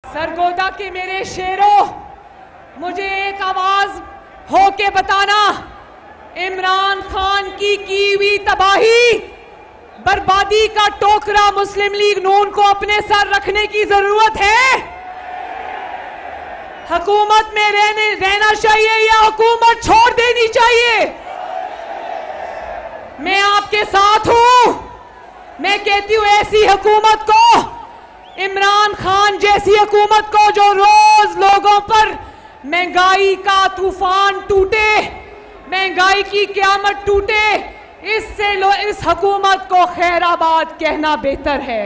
सरगोदा के मेरे शेरों, मुझे एक आवाज हो के बताना, इमरान खान की हुई तबाही, बर्बादी का टोकरा मुस्लिम लीग नून को अपने सर रखने की जरूरत है? हुकूमत में रहना चाहिए या हुकूमत छोड़ देनी चाहिए? मैं आपके साथ हूं। मैं कहती हूं ऐसी हुकूमत को, इमरान खान जैसी हुकूमत को जो रोज लोगों पर महंगाई का तूफान टूटे, महंगाई की क़यामत टूटे, इससे इस हुकूमत को खैराबाद कहना बेहतर है।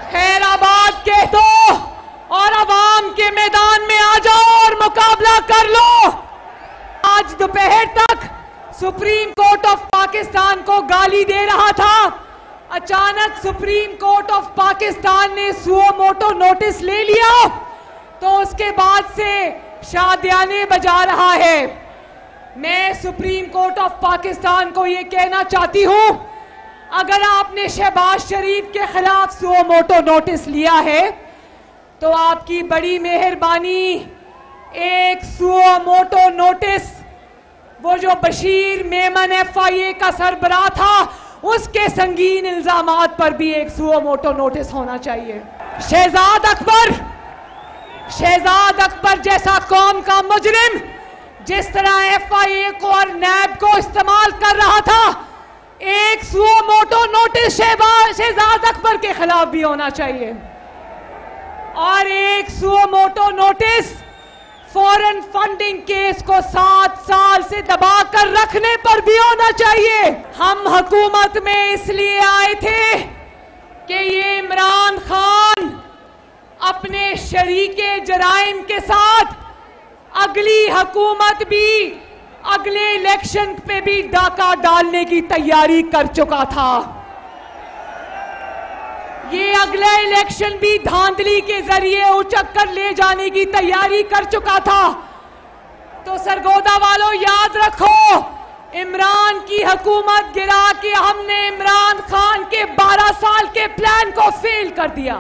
खैराबाद कह दो और अवाम के मैदान में आ जाओ और मुकाबला कर लो। आज दोपहर तक सुप्रीम कोर्ट ऑफ पाकिस्तान को गाली दे रहा था, अचानक सुप्रीम कोर्ट ऑफ पाकिस्तान ने सुओ मोटो नोटिस ले लिया, तो उसके बाद से शादियाने बजा रहा है। मैं सुप्रीम कोर्ट ऑफ पाकिस्तान को यह कहना चाहती हूं, अगर आपने शहबाज शरीफ के खिलाफ सुओ मोटो नोटिस लिया है तो आपकी बड़ी मेहरबानी एक सुओ मोटो नोटिस, वो जो बशीर मेमन FIA का सरबराह था, उसके संगीन इल्जामात पर भी एक सुओ मोटो नोटिस होना चाहिए। शहजाद अकबर जैसा कौम का मुजरिम जिस तरह FIA को और नैब को इस्तेमाल कर रहा था, एक suo motu notice Shahzad Akbar के खिलाफ भी होना चाहिए, और एक suo motu notice foreign funding case को 7 साल से दबाकर रखने पर भी होना चाहिए। हम हुकूमत में इसलिए आए थे कि ये इमरान खान अपने शरीके जराइम के साथ अगली हुकूमत भी, अगले इलेक्शन पे भी डाका डालने की तैयारी कर चुका था। ये अगला इलेक्शन भी धांधली के जरिए उचक कर ले जाने की तैयारी कर चुका था। तो सरगोदा वालों याद रखो, इमरान की हुकूमत गिरा के हमने इमरान खान के 12 साल के प्लान को फेल कर दिया।